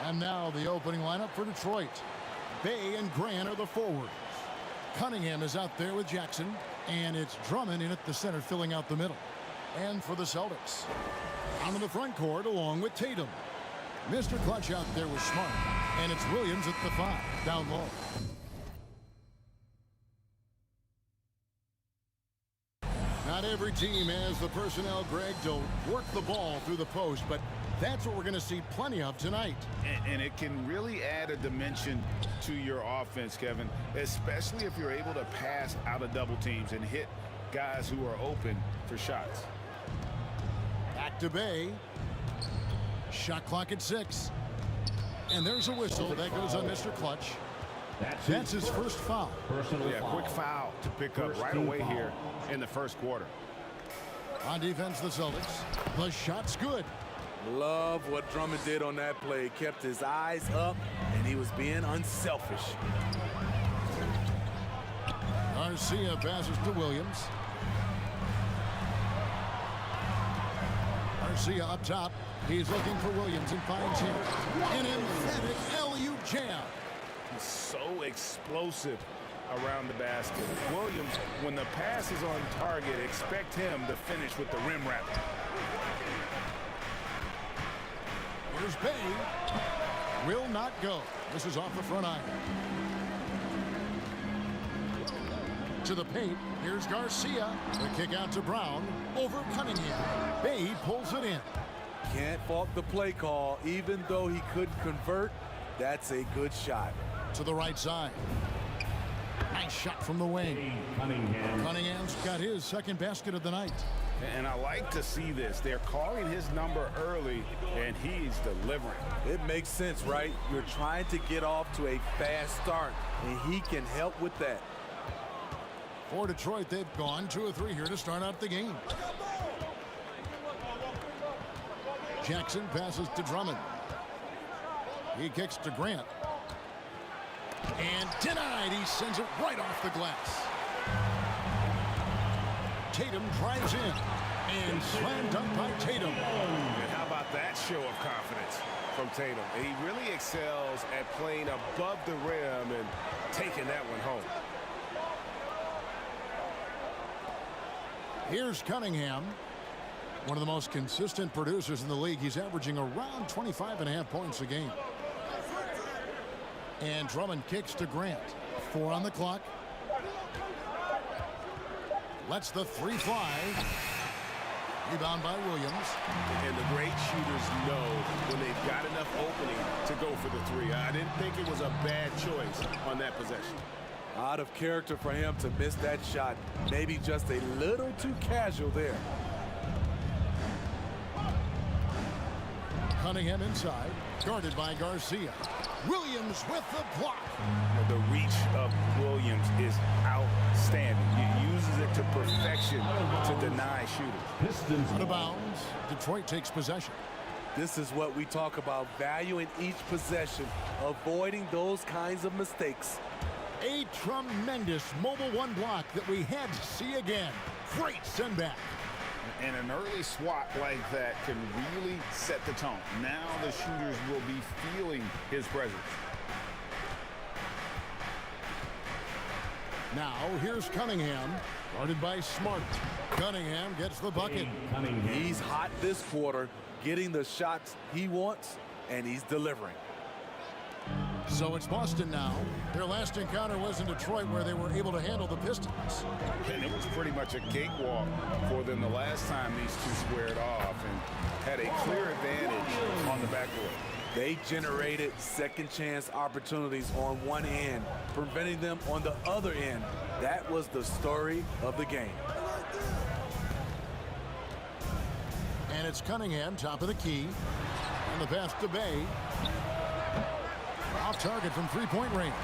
And now the opening lineup for Detroit. Bay and Grant are the forwards. Cunningham is out there with Jackson. And it's Drummond in at the center filling out the middle. And for the Celtics, onto the front court along with Tatum. Mr. Clutch out there was Smart. And it's Williams at the 5, down low. Not every team has the personnel, Greg, to work the ball through the post, but that's what we're going to see plenty of tonight. And it can really add a dimension to your offense, Kevin, especially if you're able to pass out of double teams and hit guys who are open for shots. Back to Bay. Shot clock at 6. And there's a whistle. That goes on Mr. Clutch. That's his first foul. Quick foul to pick up right away here in the first quarter. On defense, the Celtics. The shot's good. Love what Drummond did on that play. Kept his eyes up, and he was being unselfish. Garcia passes to Williams. Garcia up top. He's looking for Williams and finds him. An emphatic LU jam. He's so explosive around the basket. Williams, when the pass is on target, expect him to finish with the rim wrap. Here's Bay. Will not go. This is off the front iron. To the paint. Here's Garcia. The kick out to Brown. Over Cunningham. Bay pulls it in. Can't fault the play call. Even though he couldn't convert, that's a good shot. To the right side. Nice shot from the wing. Cunningham's got his second basket of the night. And I like to see this. They're calling his number early, and he's delivering. It makes sense, right? You're trying to get off to a fast start, and he can help with that. For Detroit, they've gone 2 of 3 here to start out the game. Jackson passes to Drummond. He kicks to Grant. And denied. He sends it right off the glass. Tatum drives in. And slam dunk by Tatum. And how about that show of confidence from Tatum? He really excels at playing above the rim and taking that one home. Here's Cunningham. One of the most consistent producers in the league. He's averaging around 25.5 points a game. And Drummond kicks to Grant. 4 on the clock. Lets the 3 fly. Rebound by Williams. And the great shooters know when they've got enough opening to go for the 3. I didn't think it was a bad choice on that possession. Out of character for him to miss that shot. Maybe just a little too casual there. Cunningham inside. Guarded by Garcia. Williams with the block. The reach of Williams is outstanding. He uses it to perfection to deny shooters. Out of bounds. Detroit takes possession. This is what we talk about, valuing each possession, avoiding those kinds of mistakes. A tremendous mobile 1 block that we had to see again. Great send back. And an early swat like that can really set the tone. Now the shooters will be feeling his presence. Now here's Cunningham, guarded by Smart. Cunningham gets the bucket. He's hot this quarter, getting the shots he wants, and he's delivering. So it's Boston now. Their last encounter was in Detroit, where they were able to handle the Pistons. And it was pretty much a cakewalk for them the last time these two squared off and had a clear advantage on the backcourt. They generated second chance opportunities on one end, preventing them on the other end. That was the story of the game. And it's Cunningham, top of the key. And the pass to Bay. Off target from 3-point range.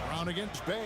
Brown against Bay.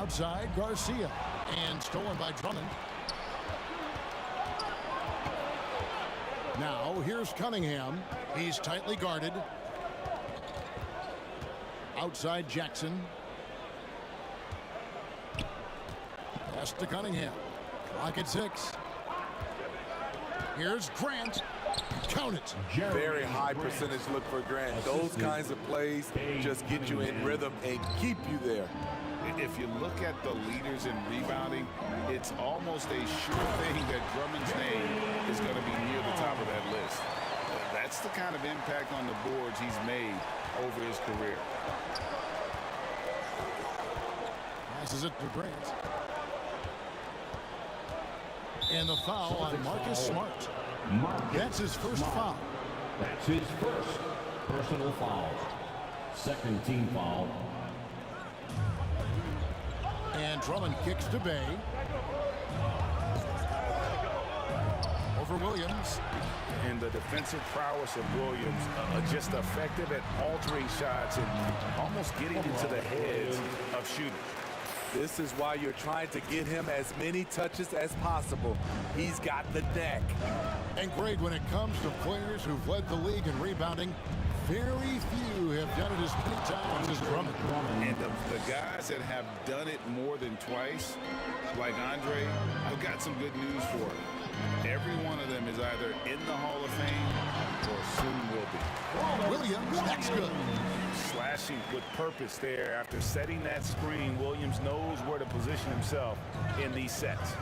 Outside, Garcia. And stolen by Drummond. Now, here's Cunningham. He's tightly guarded. Outside, Jackson. Pass to Cunningham. Clock at 6. Here's Grant. Count it. Very high percentage look for Grant. Those kinds of plays just get you in rhythm and keep you there. If you look at the leaders in rebounding, it's almost a sure thing that Drummond's name is going to be near the top of that list. That's the kind of impact on the boards he's made over his career. Passes it to Grant. And the foul on Marcus Smart. That's his first foul. That's his first personal foul. Second team foul. And Drummond kicks to Bay. Over Williams. And the defensive prowess of Williams just effective at altering shots and almost getting into the heads of shooters. This is why you're trying to get him as many touches as possible. He's got the neck. And Greg, when it comes to players who've led the league in rebounding, very few have done it as many times as Drummond. And the guys that have done it more than twice, like Andre, I've got some good news for him. Every one of them is either in the Hall of Fame or soon will be. Williams, that's good. Slashing with purpose there. After setting that screen, Williams knows where to position himself in these sets.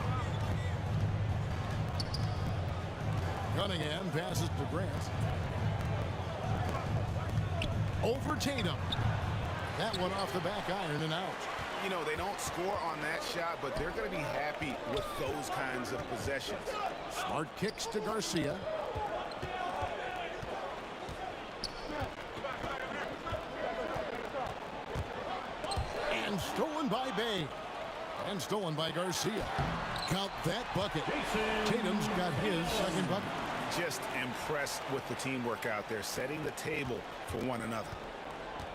Cunningham passes to Grant. Over Tatum. That one off the back iron and out. You know, they don't score on that shot, but they're going to be happy with those kinds of possessions. Smart kicks to Garcia. And stolen by Bay. And stolen by Garcia. Count that bucket. Tatum's got his second bucket. Just impressed with the teamwork out there, setting the table for one another.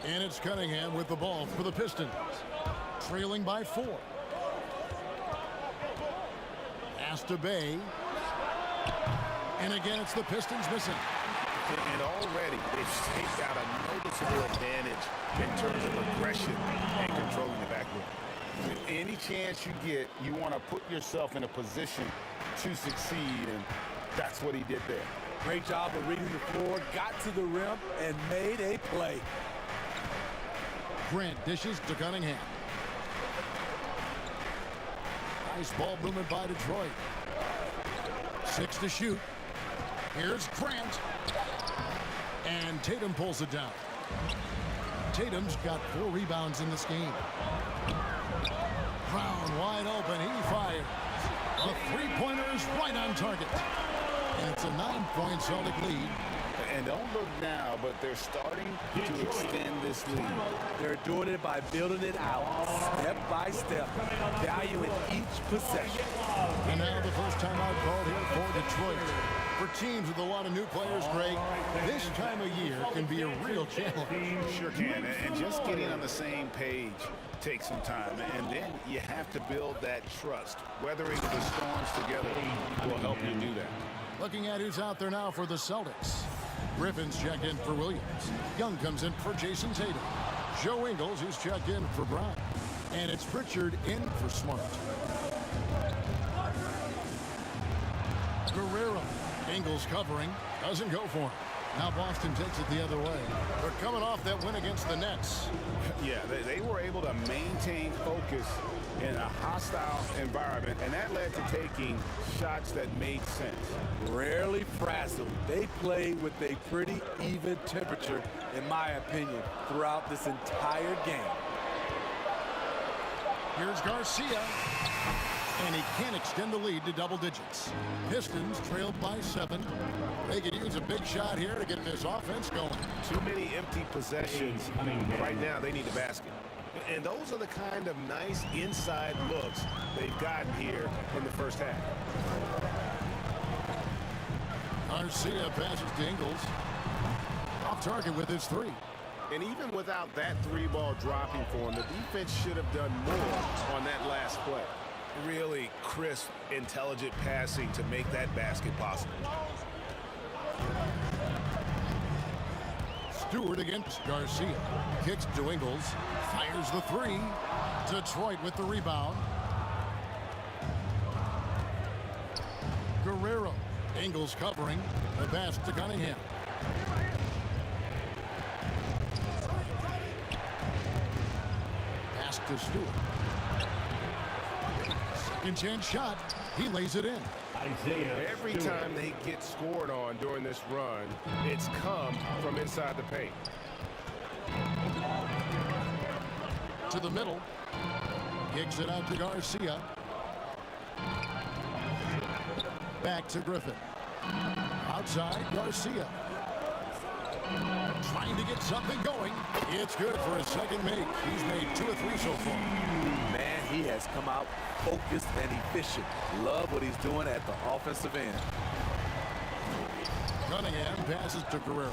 And it's Cunningham with the ball for the Pistons. Trailing by 4. Pass to Bay. And again, it's the Pistons missing. And already they've staked out a noticeable advantage in terms of aggression and controlling the backcourt. Any chance you get, you want to put yourself in a position to succeed, and that's what he did there. Great job of reading the floor, got to the rim, and made a play. Grant dishes to Cunningham. Nice ball movement by Detroit. 6 to shoot. Here's Grant. And Tatum pulls it down. Tatum's got 4 rebounds in this game. Brown wide open. He fires. A three-pointer is right on target. And it's a 9-point Celtic lead. And don't look now, but they're starting to extend this lead. They're doing it by building it out, step by step, valuing each possession. And now the first time out called here for Detroit. For teams with a lot of new players, Greg, this time of year can be a real challenge. Sure can, and just getting on the same page takes some time. And then you have to build that trust. Weathering the storms together will help you do that. Looking at who's out there now for the Celtics. Griffin's checked in for Williams. Young comes in for Jason Tatum. Joe Ingles is checked in for Brown. And it's Pritchard in for Smart. Guerrero. Ingles covering. Doesn't go for him. Now Boston takes it the other way. They're coming off that win against the Nets. Yeah, they were able to maintain focus in a hostile environment, and that led to taking shots that made sense. Rarely frazzled. They play with a pretty even temperature, in my opinion, throughout this entire game. Here's Garcia. And he can't extend the lead to double digits. Pistons trailed by 7. They could use a big shot here to get this offense going. Too many empty possessions. Right now, they need a basket. And those are the kind of nice inside looks they've gotten here in the first half. Garcia passes to Ingles. Off target with his 3. And even without that three-ball dropping for him, the defense should have done more on that last play. Really crisp, intelligent passing to make that basket possible. Stewart against Garcia. Kicks to Ingles. Fires the three. Detroit with the rebound. Guerrero. Ingles covering. The pass to Cunningham. Pass to Stewart. Second chance shot. He lays it in. Every time they get scored on during this run, it's come from inside the paint. To the middle. Kicks it out to Garcia. Back to Griffin. Outside, Garcia. Trying to get something going. It's good for a second make. He's made 2 or 3 so far. Man, he has come out focused and efficient. Love what he's doing at the offensive end. Cunningham passes to Guerrero.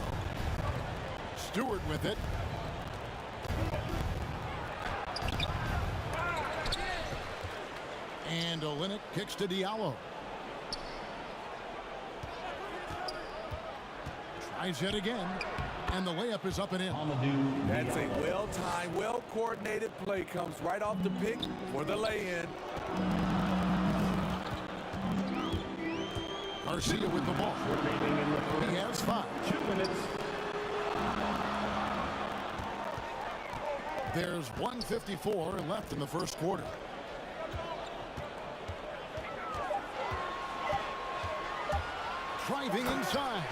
Stewart with it. And Olynyk kicks to Diallo. Tries it again. And the layup is up and in. That's a well-timed, well-coordinated play. Comes right off the pick for the lay-in. Garcia with the ball. He has 5. 2 minutes. There's 1:54 left in the first quarter. Driving inside.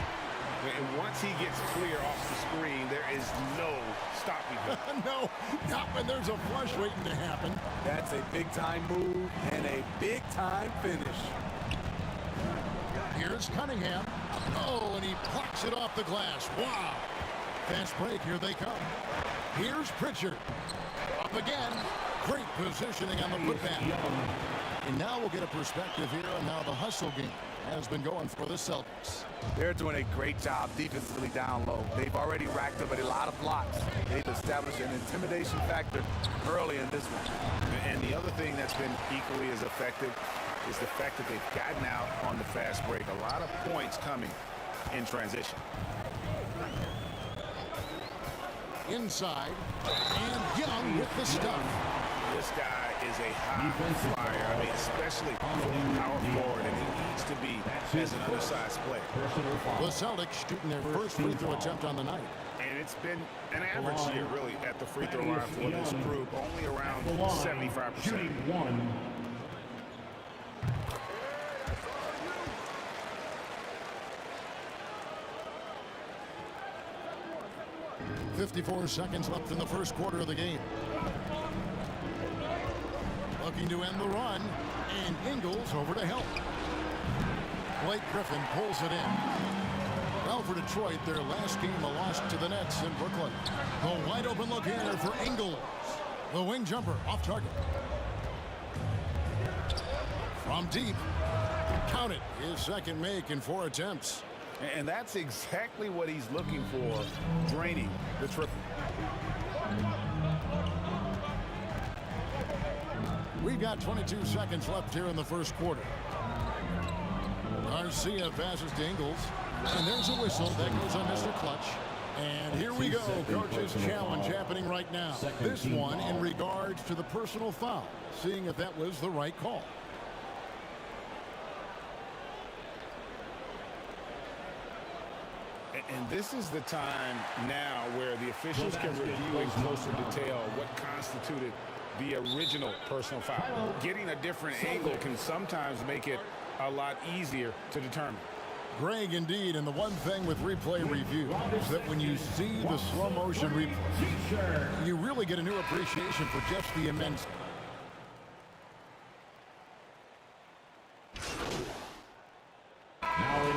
And once he gets clear off the screen, there is no stopping him. No, not when there's a flush waiting to happen. That's a big-time move and a big-time finish. Here's Cunningham. Oh, and he plucks it off the glass. Wow. Fast break. Here they come. Here's Pritchard. Up again. Great positioning on the putback. And now we'll get a perspective here on how the hustle game has been going for the Celtics. They're doing a great job defensively down low. They've already racked up a lot of blocks. They've established an intimidation factor early in this one. And the other thing that's been equally as effective is the fact that they've gotten out on the fast break. A lot of points coming in transition. Inside. And Young with the stuff. This guy is a high flyer. I mean, especially for a power forward, and he needs to be as an undersized player. The Celtics shooting their first free throw attempt on the night. And it's been an average year, really, at the free throw line for this group, only around 75%. 54 seconds left in the first quarter of the game. Looking to end the run, and Ingles over to help. Blake Griffin pulls it in. Well, for Detroit, their last game a loss to the Nets in Brooklyn. The wide open look here for Ingles. The wing jumper off target. From deep, count it, his second make in 4 attempts. And that's exactly what he's looking for, draining the triple. We've got 22 seconds left here in the first quarter. Garcia passes to Ingles. And there's a whistle that goes on Mr. Clutch. And here we go. Coach's challenge happening right now. This one in regards to the personal foul. Seeing if that was the right call. And this is the time now where the officials can review in closer detail what constituted the original personal foul. Getting a different angle can sometimes make it a lot easier to determine. Greg, indeed, and the one thing with replay review is that when you see the slow motion replay, you really get a new appreciation for just the immense.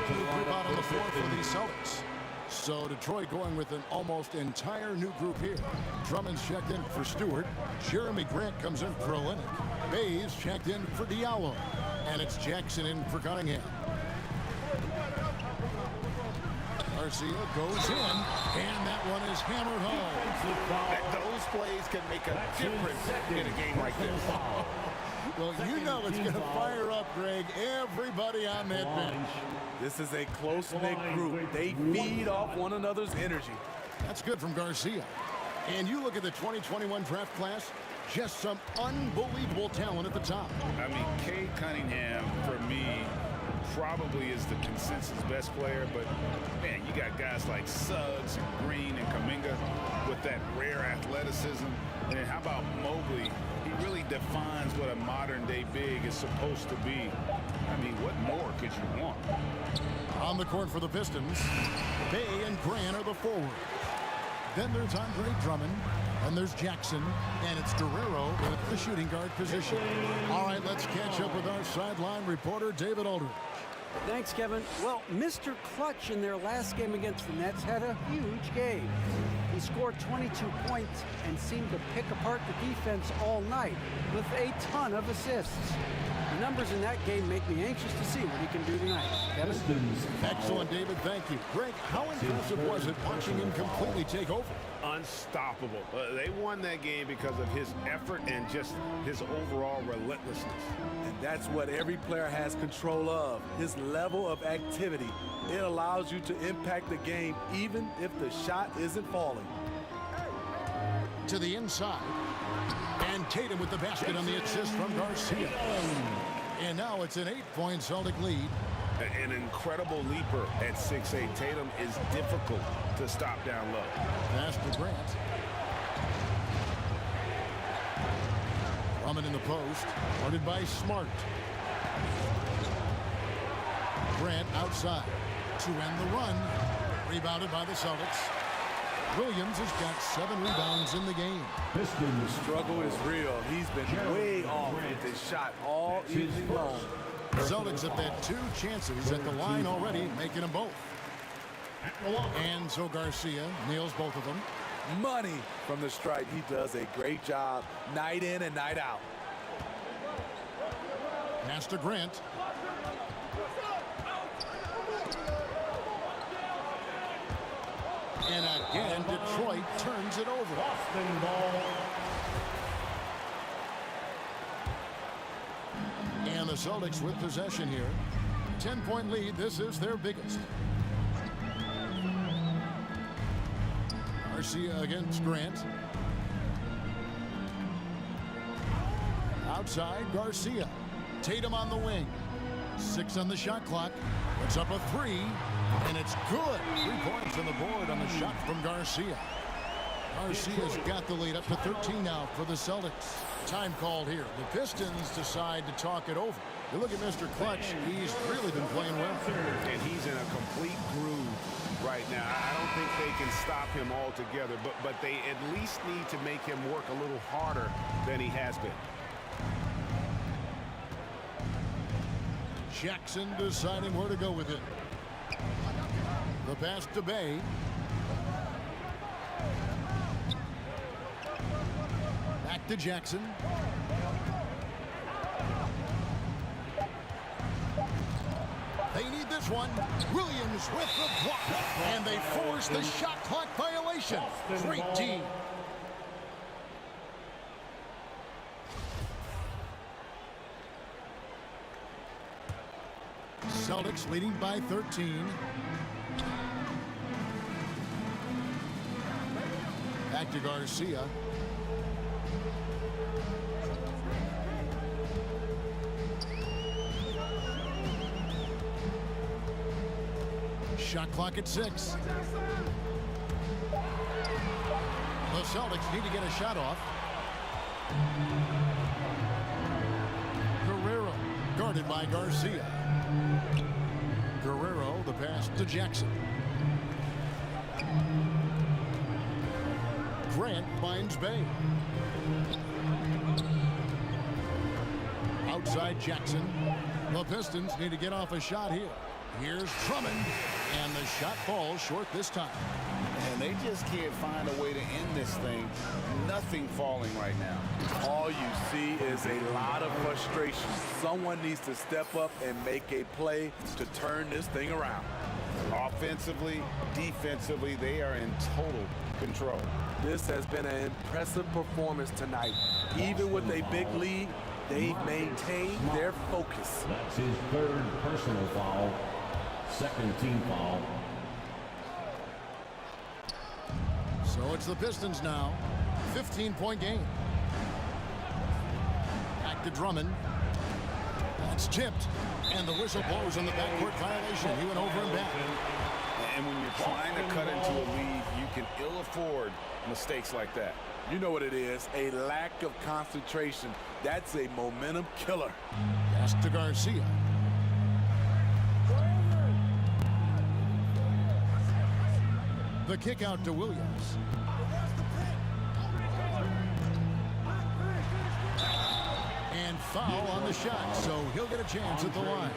Group out on the floor for the Celtics. So Detroit going with an almost entire new group here. Drummond's checked in for Stewart. Jeremy Grant comes in for Olynyk. Bays checked in for Diallo. And it's Jackson in for Cunningham. Garcia goes in, and that one is hammered home. Those plays can make a difference in a game like this. Well, you know it's going to fire up, Greg, everybody on that bench. This is a close-knit group. They feed off one another's energy. That's good from Garcia. And you look at the 2021 draft class, just some unbelievable talent at the top. I mean, Cade Cunningham, for me, probably is the consensus best player, but man, you got guys like Suggs and Green and Kuminga with that rare athleticism. And how about Mobley? He really defines what a modern-day big is supposed to be. I mean, what more could you want? On the court for the Pistons, Bay and Grant are the forwards. Then there's Andre Drummond, and there's Jackson, and it's Guerrero at the shooting guard position. All right, let's catch up with our sideline reporter, David Aldridge. Thanks, Kevin. Well, Mr. Clutch in their last game against the Nets had a huge game. He scored 22 points and seemed to pick apart the defense all night with a ton of assists. The numbers in that game make me anxious to see what he can do tonight. Kevin? Excellent, David. Thank you. Greg, how impressive was it watching him completely take over? Unstoppable. They won that game because of his effort and just his overall relentlessness. And that's what every player has control of, his level of activity. It allows you to impact the game even if the shot isn't falling. To the inside. And Tatum with the basket on the assist from Garcia. And now it's an 8-point Celtic lead. An incredible leaper at 6'8". Tatum is difficult to stop down low. Pass to Grant. Drummond in the post. Guarded by Smart. Grant outside to end the run. Rebounded by the Celtics. Williams has got 7 rebounds in the game. The struggle is real. He's been way off with his shot all evening long. Celtics have had 2 chances at the line already, making them both. And so Garcia nails both of them. Money from the stripe. He does a great job night in and night out. Pass to Grant. And again, Detroit turns it over. And the Celtics with possession here. 10-point lead. This is their biggest. Garcia against Grant. Outside, Garcia. Tatum on the wing. 6 on the shot clock. Puts up a 3. And it's good. 3 points on the board on the shot from Garcia. Garcia's got the lead up to 13 now for the Celtics. Time called here. The Pistons decide to talk it over. You look at Mr. Clutch. He's really been playing well. And he's in a complete groove right now. I don't think they can stop him altogether, but they at least need to make him work a little harder than he has been. Jackson deciding where to go with it. The pass to Bay. Back to Jackson. They need this one. Williams with the block. And they force the shot clock violation. Great D. Celtics leading by 13. Back to Garcia. Shot clock at 6. The Celtics need to get a shot off. Guerrero guarded by Garcia. Guerrero, the pass to Jackson. Grant finds Bay. Outside Jackson. The Pistons need to get off a shot here. Here's Drummond, and the shot falls short this time. And they just can't find a way to end this thing. Nothing falling right now. All you see is a lot of frustration. Someone needs to step up and make a play to turn this thing around. Offensively, defensively, they are in total control. This has been an impressive performance tonight. Even with a big lead, they've maintained their focus. That's his third personal foul. Second team foul. So it's the Pistons now. 15-point game. Back to Drummond. That's tipped. And the whistle blows on the backcourt violation. He went over and back. And when you're trying to cut into a lead, you can ill afford mistakes like that. You know what it is, a lack of concentration. That's a momentum killer. Pass to Garcia. The kick out to Williams. And foul on the shot, so he'll get a chance at the line.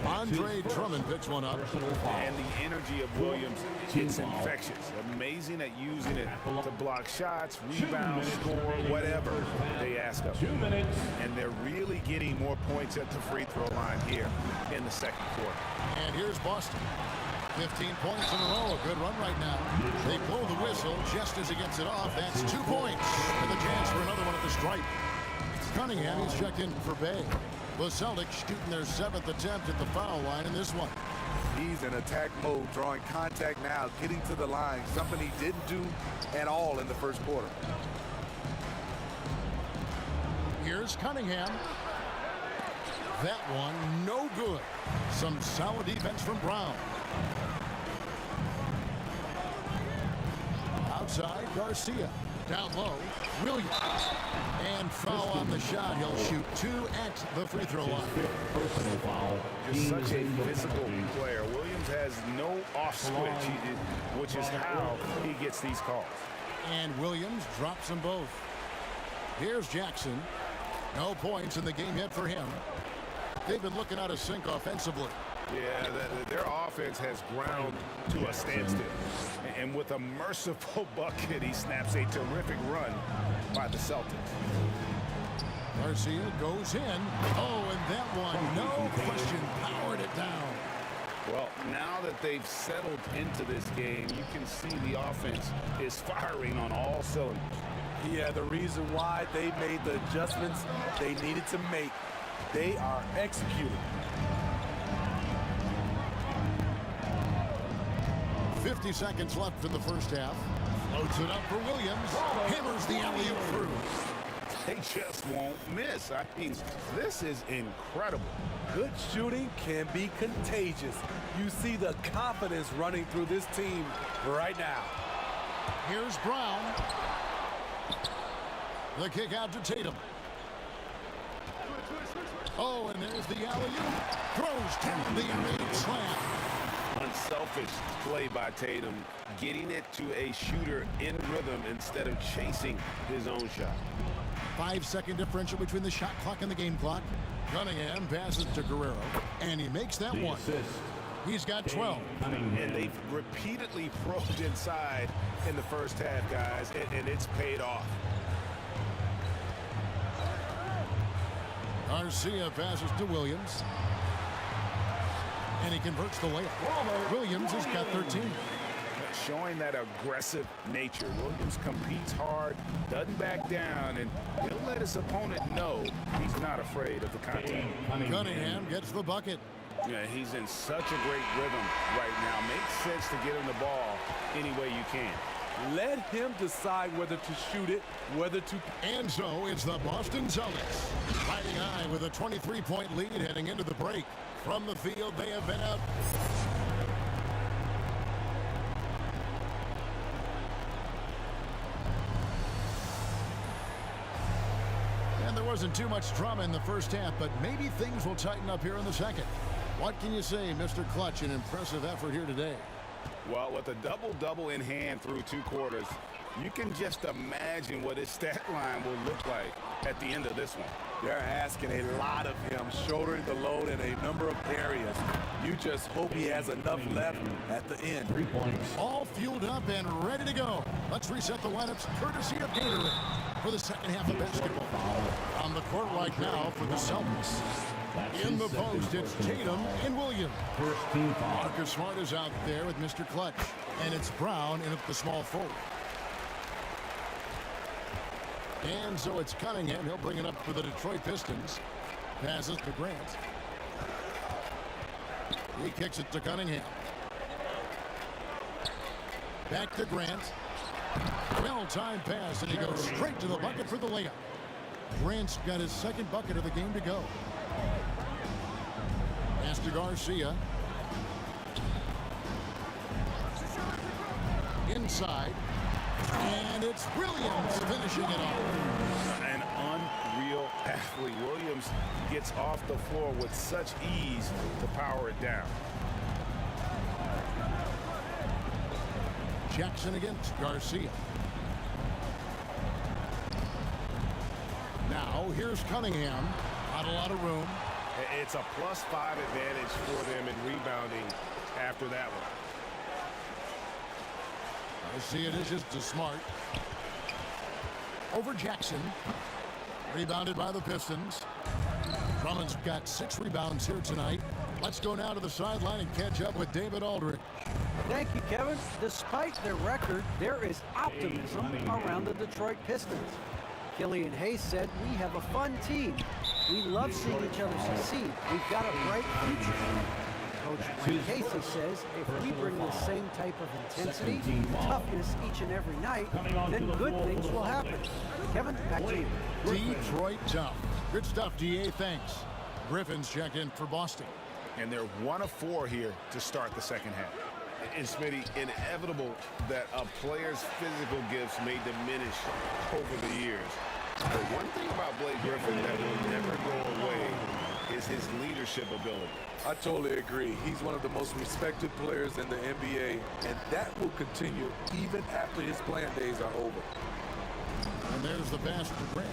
Andre Drummond picks one up. And the energy of Williams, it's infectious. Amazing at using it to block shots, rebound, score, whatever they ask of him. And they're really getting more points at the free throw line here in the second quarter. And here's Boston. 15 points in a row. A good run right now. They blow the whistle just as he gets it off. That's 2 points. And the chance for another one at the stripe. Cunningham, he's checked in for Bay. The Celtics shooting their 7th attempt at the foul line in this one. He's in attack mode, drawing contact now, getting to the line, something he didn't do at all in the first quarter. Here's Cunningham. That one, no good. Some solid defense from Brown. Outside, Garcia. Down low, Williams. And foul on the shot. He'll shoot 2 at the free throw line. Personal foul. Just such a physical player. Williams has no off switch, which is how he gets these calls. And Williams drops them both. Here's Jackson. No points in the game yet for him. They've been looking out of sync offensively. Yeah, their offense has ground to a standstill. And with a merciful bucket, he snaps a terrific run by the Celtics. Garcia goes in. Oh, and that one, no question, powered it down. Well, now that they've settled into this game, you can see the offense is firing on all cylinders. Yeah, the reason why they made the adjustments they needed to make, they are executing. 50 seconds left in the first half. Loads it up for Williams. Hammers the alley-oop through. They just won't miss. I mean, this is incredible. Good shooting can be contagious. You see the confidence running through this team right now. Here's Brown. The kick out to Tatum. Oh, and there's the alley-oop. Throws down the alley-oop slam. Unselfish play by Tatum, getting it to a shooter in rhythm instead of chasing his own shot. 5-second differential between the shot clock and the game clock. Cunningham passes to Guerrero, and he makes that one. He's got 12. And they've repeatedly probed inside in the first half, guys, and it's paid off. Garcia passes to Williams. And he converts the layup. Williams has got 13. Showing that aggressive nature. Williams competes hard, doesn't back down, and he'll let his opponent know he's not afraid of the contact. Cunningham gets the bucket. Yeah, he's in such a great rhythm right now. Makes sense to get him the ball any way you can. Let him decide whether to shoot it, whether to... And so it's the Boston Celtics riding high with a 23-point lead heading into the break. From the field, they have been up. And there wasn't too much drama in the first half, but maybe things will tighten up here in the second. What can you say, Mr. Clutch? An impressive effort here today. Well, with a double-double in hand through 2 quarters, you can just imagine what his stat line will look like at the end of this one. They're asking a lot of him, shouldering the load in a number of areas. You just hope he has enough left at the end. 3 points. All fueled up and ready to go. Let's reset the lineups courtesy of Gatorade for the second half of basketball. On the court right now for the Celtics. That's In the his second post, it's personal Tatum foul. and Williams. First team foul. Marcus Smart is out there with Mr. Clutch. And it's Brown in at the small forward. And so it's Cunningham. He'll bring it up for the Detroit Pistons. Passes to Grant. He kicks it to Cunningham. Back to Grant. Well-timed pass, and he goes straight to the bucket for the layup. Grant's got his second bucket of the game to go. Pass to Garcia. Inside. And it's Williams finishing it off. An unreal athlete. Williams gets off the floor with such ease to power it down. Jackson against Garcia. Now here's Cunningham. Not a lot of room. It's a +5 advantage for them in rebounding after that one. Garcia dishes to Smart. Over Jackson. Rebounded by the Pistons. Drummond's got 6 rebounds here tonight. Let's go now to the sideline and catch up with David Aldridge. Thank you, Kevin. Despite their record, there is optimism around the Detroit Pistons. Killian Hayes said, "We have a fun team. We love seeing each other succeed. We've got a bright future." Coach Frank Casey says, "If we bring the same type of intensity, toughness each and every night, then good things will happen." Kevin, back to you. Detroit tough. Good stuff, DA. Thanks. Griffin's checked in for Boston. And they're 1 of 4 here to start the second half. And Smitty, inevitable that a player's physical gifts may diminish over the years. But one thing about Blake Griffin that will never go away is his leadership ability. I totally agree. He's one of the most respected players in the NBA, and that will continue even after his playing days are over. And there's the pass to Grant.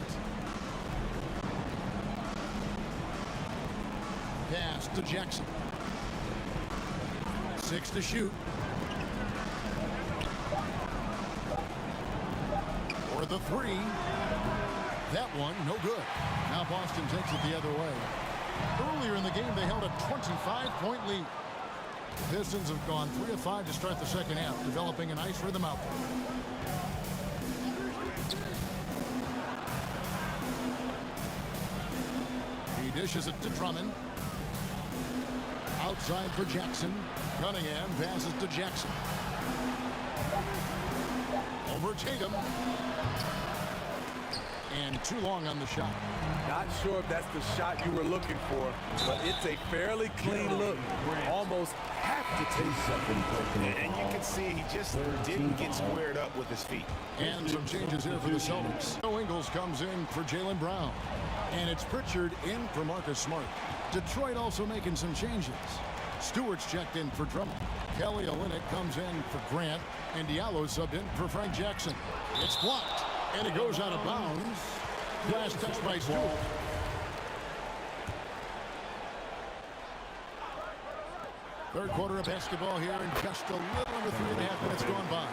Pass to Jackson. 6 to shoot. For the 3. That one, no good. Now Boston takes it the other way. Earlier in the game, they held a 25-point lead. The Pistons have gone 3 of 5 to start the second half, developing a nice rhythm out there. He dishes it to Drummond. Outside for Jackson. Cunningham passes to Jackson. Over Tatum. And too long on the shot. Not sure if that's the shot you were looking for, but it's a fairly clean look. Almost have to take. And you can see he just didn't get squared up with his feet. And some changes here for the Celtics. Joe Ingles comes in for Jaylen Brown. And it's Pritchard in for Marcus Smart. Detroit also making some changes. Stewart's checked in for Drummond. Kelly Olynyk comes in for Grant. And Diallo subbed in for Frank Jackson. It's blocked. And it goes out of bounds. Last touch by Stewart. Third quarter of basketball here, and just a little under 3.5 minutes gone by.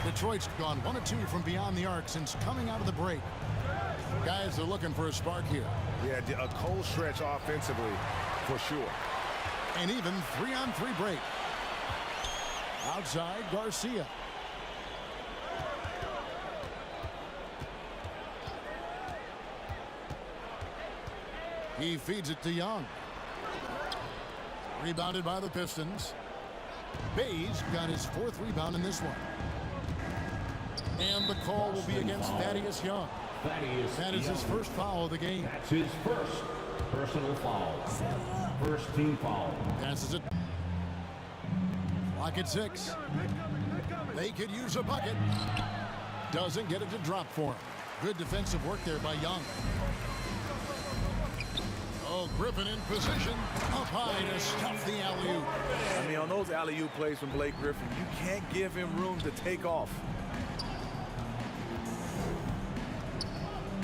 Detroit's gone 1 of 2 from beyond the arc since coming out of the break. Guys are looking for a spark here. Yeah, a cold stretch offensively, for sure. And even 3-on-3 break. Outside, Garcia. He feeds it to Young. Rebounded by the Pistons. Bayes got his 4th rebound in this one. And the call will be against Thaddeus Young. That is his first foul of the game. That's his first personal foul. First team foul. Passes it. Clock at 6. They could use a bucket. Doesn't get it to drop for him. Good defensive work there by Young. Oh, Griffin in position. Up high to stuff the alley-oop. I mean, on those alley-oop plays from Blake Griffin, you can't give him room to take off.